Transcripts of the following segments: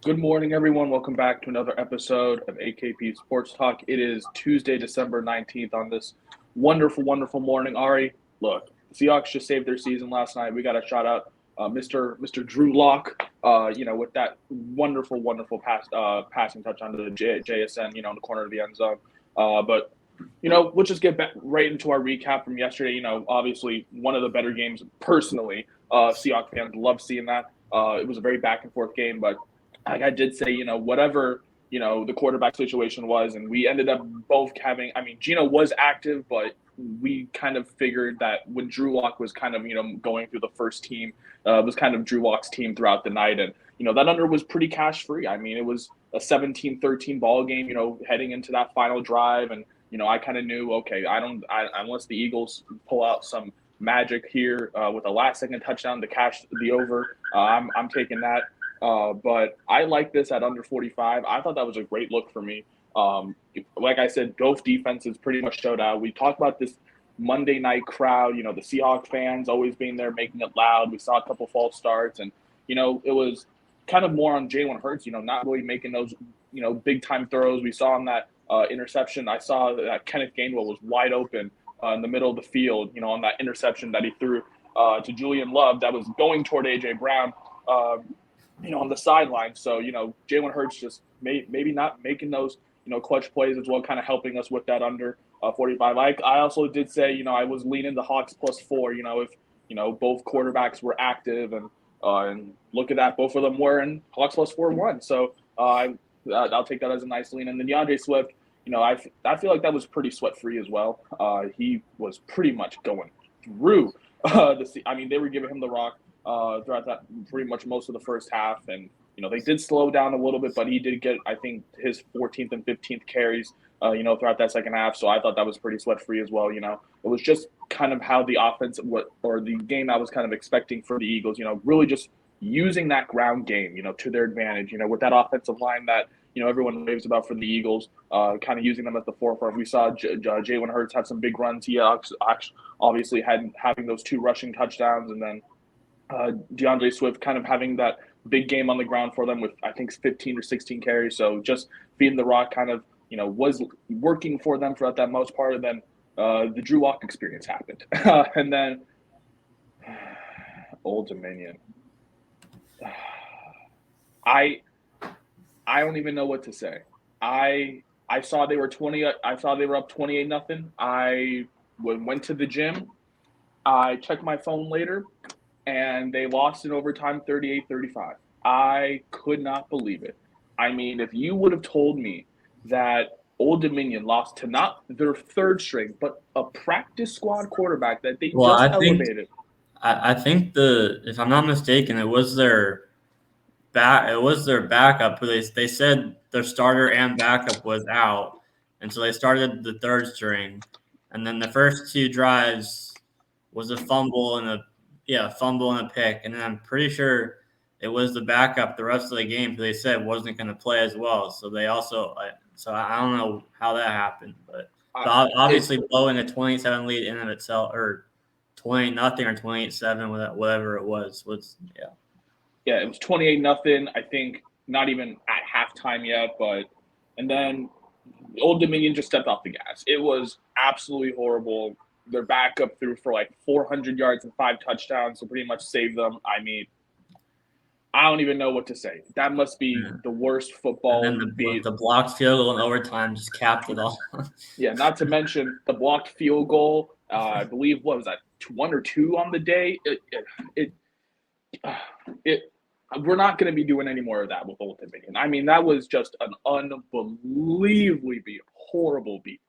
Good morning, everyone. Welcome back to another episode of AKP Sports Talk. It is Tuesday, December 19th on this wonderful, wonderful morning. Ari, look, the Seahawks just saved their season last night. We got to shout out Mr. Drew Lock, with that wonderful, wonderful passing touchdown to the JSN, in the corner of the end zone. But we'll just get back right into our recap from yesterday. Obviously one of the better games personally. Seahawks fans love seeing that. It was a very back and forth game, but like I did say, whatever, the quarterback situation was, and we ended up both having, Gino was active, but we kind of figured that when Drew Lock was kind of, going through the first team, it was kind of Drew Lock's team throughout the night. And, that under was pretty cash free. It was a 17-13 ball game, heading into that final drive. And, I kind of knew, okay, unless the Eagles pull out some magic here with a last second touchdown to cash the over, I'm taking that. But I like this at under 45. I thought that was a great look for me. Like I said, both defenses pretty much showed out. We talked about this Monday night crowd, the Seahawks fans always being there, making it loud. We saw a couple false starts, and, it was kind of more on Jalen Hurts, not really making those, big time throws. We saw on that interception. I saw that Kenneth Gainwell was wide open in the middle of the field, on that interception that he threw to Julian Love that was going toward A.J. Brown. On the sideline. So, Jalen Hurts just maybe not making those, clutch plays as well, kind of helping us with that under 45. I also did say, I was leaning the Hawks +4, if, both quarterbacks were active and look at that, both of them were, and Hawks +4 won. So I'll take that as a nice lean. And then DeAndre Swift, I feel like that was pretty sweat-free as well. He was pretty much going through they were giving him the rock throughout that pretty much most of the first half. And, they did slow down a little bit, but he did get, I think, his 14th and 15th carries, throughout that second half. So I thought that was pretty sweat-free as well. It was just kind of how the offense or the game I was kind of expecting for the Eagles, really just using that ground game, to their advantage, with that offensive line that, everyone raves about for the Eagles, kind of using them at the forefront. We saw Jalen Hurts have some big runs. He obviously having those 2 rushing touchdowns, and then DeAndre Swift kind of having that big game on the ground for them with, I think, 15 or 16 carries. So just feeding the rock kind of, was working for them throughout that most part. And then the Drew Lock experience happened. And then Old Dominion. I don't even know what to say. I saw they were up 28-0. I went to the gym. I checked my phone later, and they lost in overtime 38-35. I could not believe it. If you would have told me that Old Dominion lost to not their third string, but a practice squad quarterback that they Well, just I think elevated. I think if I'm not mistaken, it was their backup who they said their starter and backup was out, and so they started the third string, and then the first 2 drives was a fumble and a pick, and then I'm pretty sure it was the backup the rest of the game who they said wasn't going to play as well. So they also so I don't know how that happened, but obviously blowing a 27 lead in of itself, or 20-0 or 28-7, whatever it was yeah. Yeah, it was 28-0. I think not even at halftime yet, and then Old Dominion just stepped off the gas. It was absolutely horrible. Their backup threw for like 400 yards and 5 touchdowns, so pretty much saved them. I don't even know what to say. That must be the worst football. And then the blocked field goal in overtime just capped it all. Yeah, not to mention the blocked field goal. I believe, what was that, 1 or 2 on the day? We're not going to be doing any more of that with Old Dominion. That was just an unbelievably horrible beat.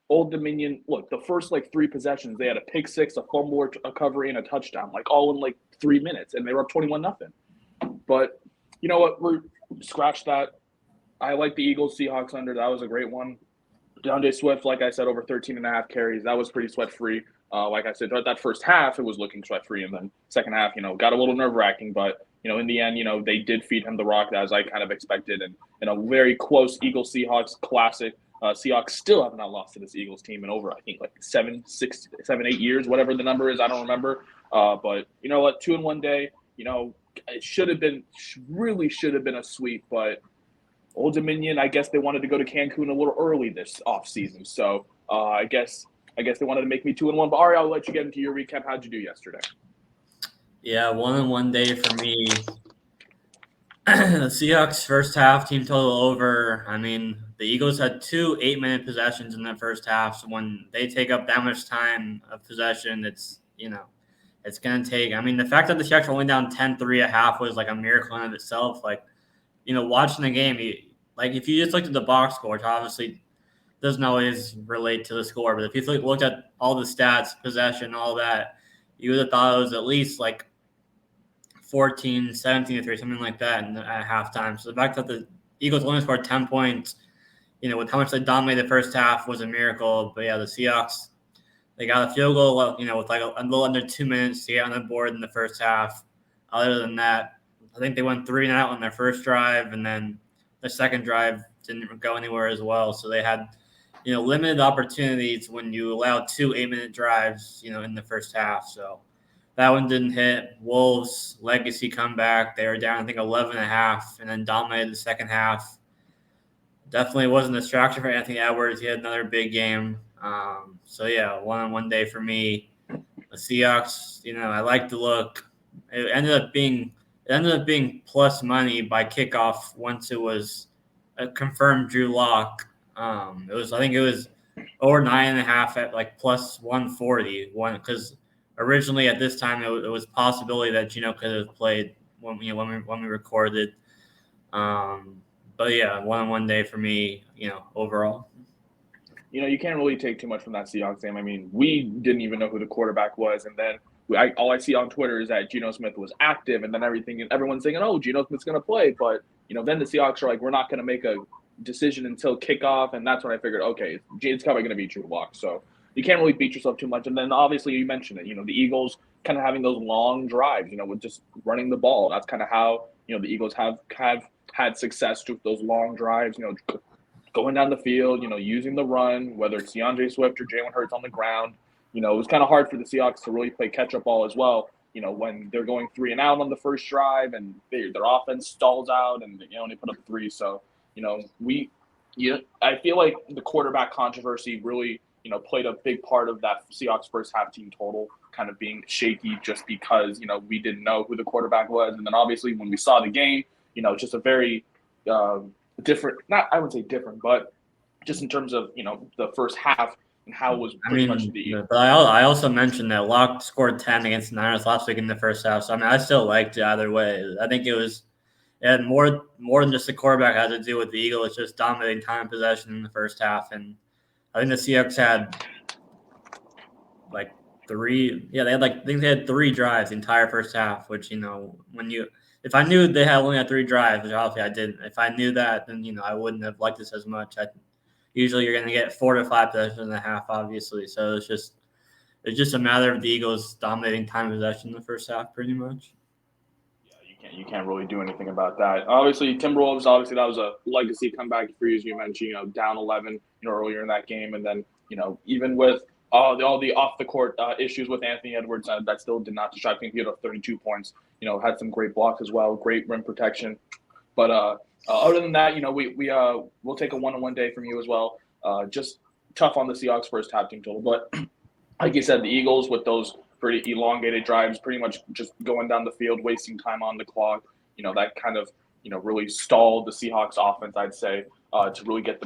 Old Dominion, look, the first 3 possessions, they had a pick six, a fumble recovery, and a touchdown, all in 3 minutes, and they were up 21-0. But you know what? We're scratch that. I like the Eagles Seahawks under. That was a great one. DeAndre Swift, like I said, over 13.5 carries. That was pretty sweat free. Like I said, throughout that first half, it was looking sweat free, and then second half, got a little nerve wracking, but in the end, they did feed him the rock as I kind of expected, and in a very close Eagles Seahawks classic. Seahawks still have not lost to this Eagles team in over, I think, 7, 8 years, whatever the number is. I don't remember. But you know what? 2 in one day. it really should have been a sweep, but Old Dominion, I guess they wanted to go to Cancun a little early this offseason. So I guess they wanted to make me 2-1. But Ari, I'll let you get into your recap. How'd you do yesterday? Yeah, 1-1 day for me. The Seahawks first half team total over. I mean, the Eagles had 2 8-minute possessions in the first half. So when they take up that much time of possession, it's going to take. I mean, the fact that the Seahawks were only down 10-3 at half was like a miracle in of itself. Like, watching the game, if you just looked at the box score, which obviously doesn't always relate to the score, but if you looked at all the stats, possession, all that, you would have thought it was at least like 14, 17-3, something like that at halftime. So the fact that the Eagles only scored 10 points, with how much they dominated the first half was a miracle. But yeah, the Seahawks, they got a field goal, with like a little under 2 minutes to get on the board in the first half. Other than that, I think they went 3 and out on their first drive, and then the second drive didn't go anywhere as well. So they had, limited opportunities when you allow 2 8-minute drives, in the first half. So that one didn't hit. Wolves, legacy comeback. They were down, I think, 11.5, and then dominated the second half. Definitely wasn't a distraction for Anthony Edwards. He had another big game. So yeah, 1-1 day for me. The Seahawks, I like the look. It ended up being plus money by kickoff once it was a confirmed Drew Lock. I think it was over 9.5 at like plus 140. Because originally at this time it was a possibility that Gino could have played when we recorded. But yeah, 1-1 day for me, overall. You can't really take too much from that Seahawks game. I mean, we didn't even know who the quarterback was, and then all I see on Twitter is that Geno Smith was active, and then everyone's thinking, oh, Geno Smith's going to play. But, then the Seahawks are like, we're not going to make a decision until kickoff, and that's when I figured, okay, it's probably going to be Drew Lock. So you can't really beat yourself too much. And then obviously you mentioned it, the Eagles kind of having those long drives, with just running the ball. That's kind of how, the Eagles have had success with those long drives, going down the field, using the run, whether it's DeAndre Swift or Jalen Hurts on the ground. It was kind of hard for the Seahawks to really play catch-up ball as well, when they're going 3 and out on the first drive and their offense stalls out and they only put up 3. So, I feel like the quarterback controversy really, played a big part of that Seahawks first half team total kind of being shaky just because, we didn't know who the quarterback was. And then obviously when we saw the game, just a very different, not I wouldn't say different, but just in terms of, the first half and how it was pretty much the. But I also mentioned that Locke scored 10 against the Niners last week in the first half. So, I mean, I still liked it either way. I think it had more than just the quarterback had to do with the Eagles. It's just dominating time possession in the first half. And I think the Seahawks had like 3. Yeah, I think they had 3 drives the entire first half, which, if I knew they had only had 3 drives, which obviously I didn't. If I knew that, then, I wouldn't have liked this as much. Usually you're going to get 4 to 5 possessions and a half, obviously. So it's just a matter of the Eagles dominating time possession in the first half, pretty much. Yeah, you can't really do anything about that. Obviously, Timberwolves, that was a legacy comeback for you, as you mentioned. Down 11, earlier in that game, and then even with all the off the court issues with Anthony Edwards, that still did not distract him. He had 32 points. Had some great blocks as well, great rim protection. But other than that, we'll take a 1-1 day from you as well. Just tough on the Seahawks first half team total. But like you said, the Eagles with those pretty elongated drives, pretty much just going down the field, wasting time on the clock. That kind of really stalled the Seahawks offense, I'd say, to really get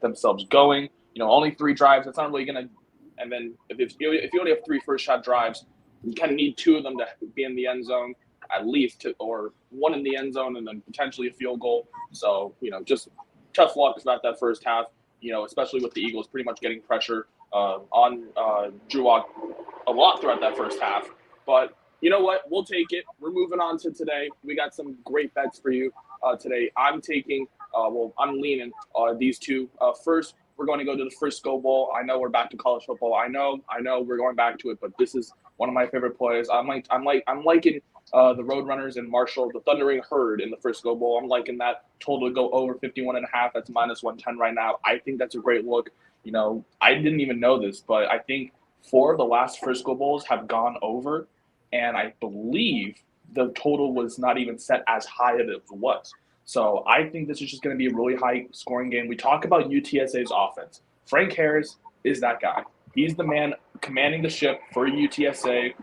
themselves going. Only 3 drives. That's not really gonna. And then if you only have 3 first shot drives, you kind of need 2 of them to be in the end zone at least, or 1 in the end zone and then potentially a field goal. So, just tough luck about that first half, especially with the Eagles pretty much getting pressure on Drew Lock a lot throughout that first half. But you know what? We'll take it. We're moving on to today. We got some great bets for you today. I'm leaning these 2. First, we're going to go to the Frisco Bowl. I know we're back to college football. I know we're going back to it, but this is one of my favorite plays. I'm liking the Roadrunners and Marshall, the Thundering Herd in the Frisco Bowl. I'm liking that total to go over 51.5. That's minus 110 right now. I think that's a great look. I didn't even know this, but I think 4 of the last Frisco Bowls have gone over, and I believe the total was not even set as high as it was. So I think this is just going to be a really high scoring game. We talk about UTSA's offense. Frank Harris is that guy. He's the man commanding the ship for UTSA.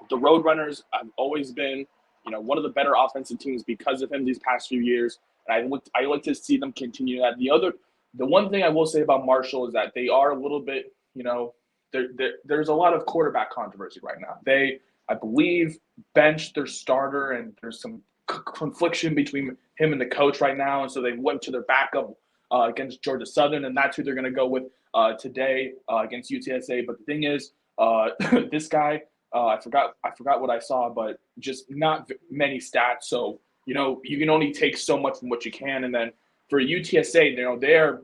The Roadrunners have always been, one of the better offensive teams because of him these past few years. And I like to see them continue that. The one thing I will say about Marshall is that they are a little bit, there's a lot of quarterback controversy right now. They, I believe, benched their starter, and there's some confliction between him and the coach right now, and so they went to their backup against Georgia Southern, and that's who they're going to go with today against UTSA. But the thing is, this guy, I forgot what I saw, but just not many stats. So you can only take so much from what you can, and then for UTSA, they're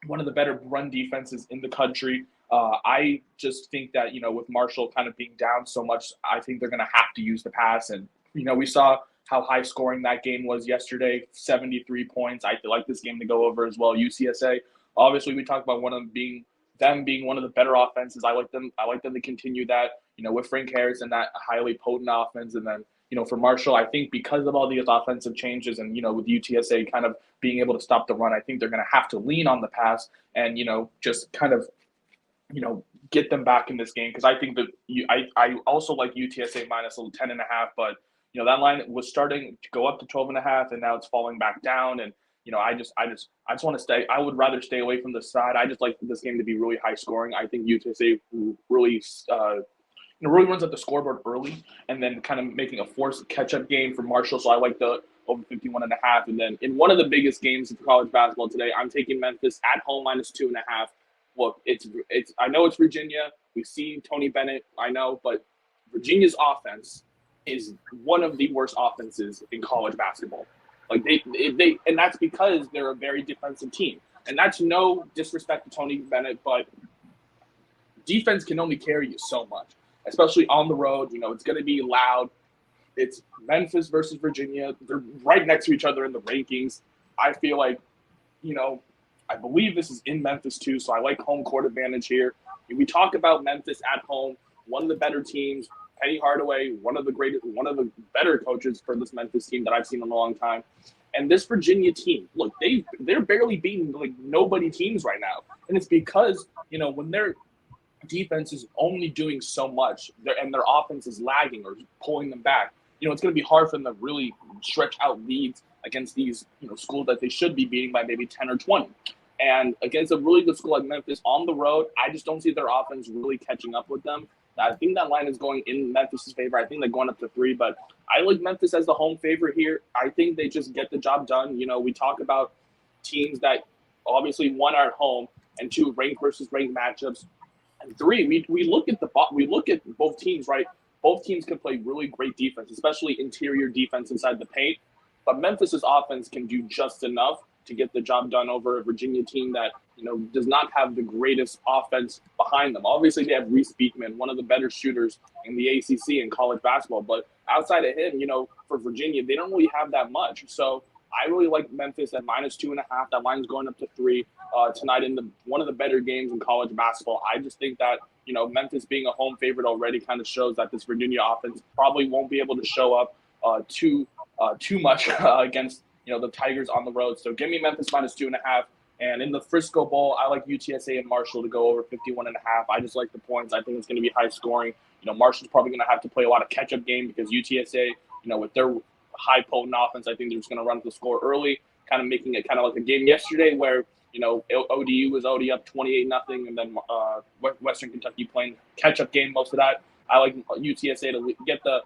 one of the better run defenses in the country. I just think that, with Marshall kind of being down so much, I think they're going to have to use the pass. And, we saw how high scoring that game was yesterday, 73 points. I like this game to go over as well. UCSA, obviously, we talked about them being one of the better offenses. I like them to continue that, with Frank Harris and that highly potent offense. And then, for Marshall, I think because of all these offensive changes and, with UTSA kind of being able to stop the run, I think they're going to have to lean on the pass and, just kind of, get them back in this game. Because I think that I also like UTSA minus 10.5, but, that line was starting to go up to 12.5, and now it's falling back down. And, I just want to stay. I would rather stay away from the side. I just like this game to be really high scoring. I think UTSA really really runs up the scoreboard early and then kind of making a forced catch-up game for Marshall. So I like the over 51.5. And then in one of the biggest games of college basketball today, I'm taking Memphis at home minus 2.5. Look, it's I know it's Virginia. We see Tony Bennett, I know, but Virginia's offense is one of the worst offenses in college basketball. Like they and that's because they're a very defensive team. And that's no disrespect to Tony Bennett, but defense can only carry you so much, especially on the road. It's going to be loud. It's Memphis versus Virginia. They're right next to each other in the rankings. I feel like, I believe this is in Memphis too, so I like home court advantage here. We talk about Memphis at home, one of the better teams. Penny Hardaway, one of the better coaches for this Memphis team that I've seen in a long time. And this Virginia team, look, they're barely beating like nobody teams right now. And it's because, when their defense is only doing so much and their offense is lagging or pulling them back, it's going to be hard for them to really stretch out leads against these, schools that they should be beating by maybe 10 or 20. And against a really good school like Memphis on the road, I just don't see their offense really catching up with them. I think that line is going in Memphis' favor. I think they're going up to 3, but I like Memphis as the home favorite here. I think they just get the job done. We talk about teams that obviously one are at home and 2 ranked versus ranked matchups. And 3, we look at both teams, right? Both teams can play really great defense, especially interior defense inside the paint. But Memphis' offense can do just enough to get the job done over a Virginia team that, does not have the greatest offense behind them. Obviously, they have Reese Beekman, one of the better shooters in the ACC in college basketball. But outside of him, for Virginia, they don't really have that much. So I really like Memphis at minus 2.5. That line's going up to 3 tonight in one of the better games in college basketball. I just think that, Memphis being a home favorite already kind of shows that this Virginia offense probably won't be able to show up too much against, the Tigers on the road. So give me Memphis minus 2.5. And in the Frisco Bowl, I like UTSA and Marshall to go over 51.5. I just like the points. I think it's going to be high scoring. Marshall's probably going to have to play a lot of catch-up game because UTSA, with their high potent offense, I think they're just going to run up the score early, kind of making it kind of like a game yesterday where, ODU was already up 28-0, and then Western Kentucky playing catch-up game most of that. I like UTSA to get the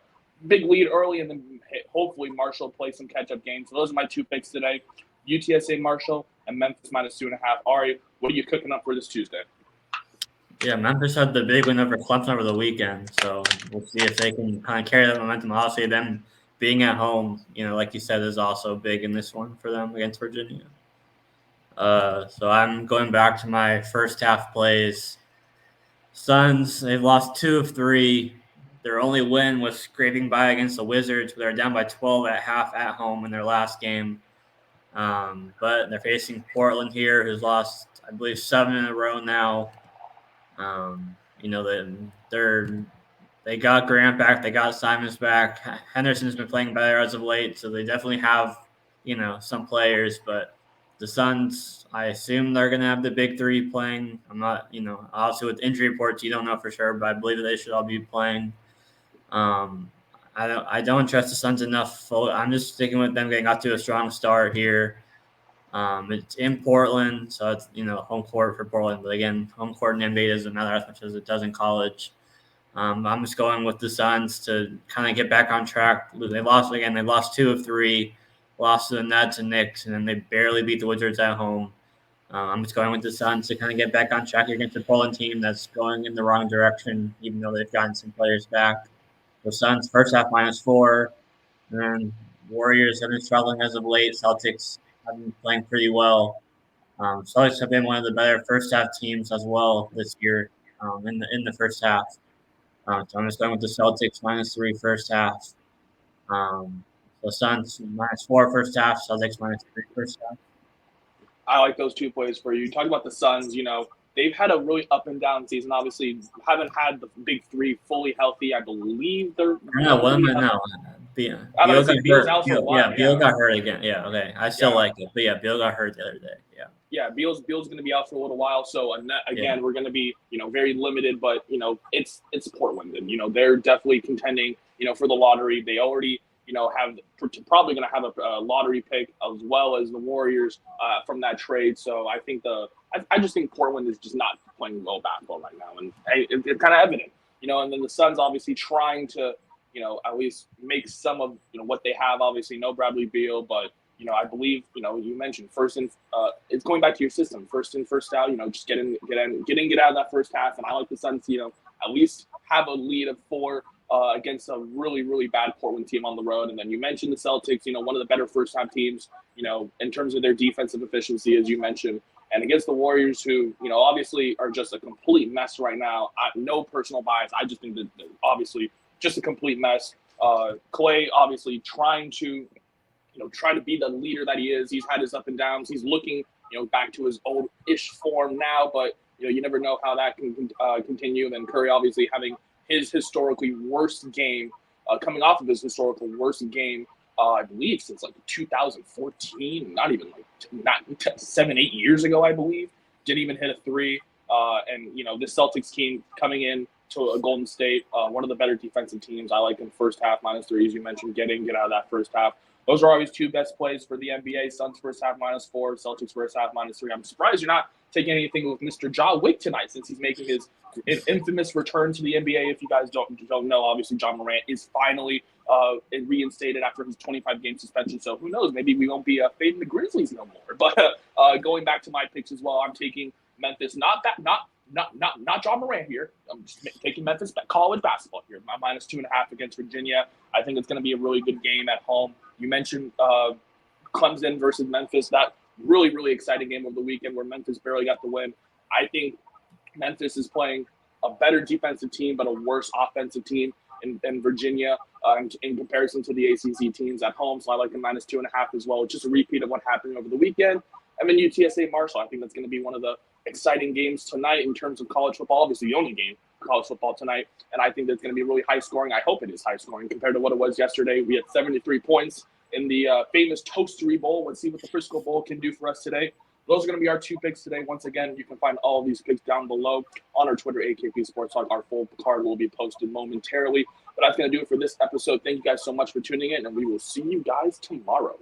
big lead early, and then hopefully Marshall play some catch-up games. So those are my 2 picks today, UTSA Marshall and Memphis minus 2.5. Ari, what are you cooking up for this Tuesday? Yeah, Memphis had the big win over Clemson over the weekend, so we'll see if they can kind of carry that momentum. Obviously, them being at home, like you said, is also big in this one for them against Virginia. So I'm going back to my first half plays. Suns, they've lost 2 of 3. Their only win was scraping by against the Wizards. They're down by 12 at half at home in their last game. But they're facing Portland here, who's lost, I believe, 7 in a row now. They they got Grant back. They got Simons back. Henderson's been playing better as of late, so they definitely have, some players. But the Suns, I assume they're going to have the big three playing. I'm not, obviously with injury reports, you don't know for sure, but I believe that they should all be playing. I don't trust the Suns enough. I'm just sticking with them getting off to a strong start here. It's in Portland, so it's home court for Portland. But again, home court in NBA doesn't matter as much as it does in college. I'm just going with the Suns to kind of get back on track. They lost again. They lost 2 of 3, lost to the Nets and Knicks, and then they barely beat the Wizards at home. I'm just going with the Suns to kind of get back on track against the Portland team that's going in the wrong direction, even though they've gotten some players back. The Suns first half -4, and then Warriors have been struggling as of late. Celtics have been playing pretty well. Celtics have been one of the better first half teams as well this year in the first half. So I'm just going with the Celtics -3 first half. The Suns -4 first half, Celtics -3 first half. I like those 2 plays for you. You talk about the Suns, they've had a really up and down season. Obviously, haven't had the big three fully healthy. I believe they're. No, what am I now? Beal got hurt. Beal got hurt again. Yeah, okay. I still like it, but yeah, Beal got hurt the other day. Yeah. Yeah, Beal's going to be out for a little while. So again, we're going to be very limited. But it's Portland, and they're definitely contending for the lottery. They already have probably going to have a lottery pick as well as the Warriors from that trade. So I think I just think Portland is just not playing well basketball right now, and it's kind of evident. And then the Suns obviously trying to at least make some of what they have. Obviously, no Bradley Beal, but I believe you mentioned first in. It's going back to your system, first in, first out. Just get out of that first half, and I like the Suns. At least have a lead of 4 against a really, really bad Portland team on the road. And then you mentioned the Celtics. One of the better first half teams. In terms of their defensive efficiency, as you mentioned, and against the Warriors, who obviously are just a complete mess right now. No personal bias. I just think that they're obviously just a complete mess. Clay obviously trying to be the leader that he is. He's had his up and downs. He's looking, back to his old-ish form now, but, you never know how that can continue. And then Curry obviously having his historically worst game, coming off of his historical worst game, I believe since 2014, not 7-8 years ago, I believe. Didn't even hit a 3. And, this Celtics team coming in to a Golden State, one of the better defensive teams. I like in first half -3, as you mentioned, get out of that first half. Those are always 2 best plays for the NBA. Suns first half -4, Celtics first half -3. I'm surprised you're not taking anything with Mr. Ja Wick tonight, since he's making his infamous return to the NBA. If you guys don't know, obviously John Morant is finally reinstated after his 25-game suspension. So who knows? Maybe we won't be fading the Grizzlies no more. But going back to my picks as well, I'm taking Memphis. Not John Morant here. I'm just taking Memphis college basketball here. My -2.5 against Virginia. I think it's going to be a really good game at home. You mentioned Clemson versus Memphis. That really, really exciting game of the weekend where Memphis barely got the win. I think Memphis is playing a better defensive team, but a worse offensive team in Virginia in comparison to the ACC teams at home. So I like a -2.5 as well. Just a repeat of what happened over the weekend. And then UTSA Marshall. I think that's going to be one of the exciting games tonight in terms of college football. Obviously, the only game for college football tonight. And I think that's going to be really high scoring. I hope it is high scoring compared to what it was yesterday. We had 73 points in the famous Toastery Bowl. Let's see what the Frisco Bowl can do for us today. Those are going to be our 2 picks today. Once again, you can find all of these picks down below on our Twitter, AKP Sports Talk. Our full card will be posted momentarily. But that's going to do it for this episode. Thank you guys so much for tuning in, and we will see you guys tomorrow.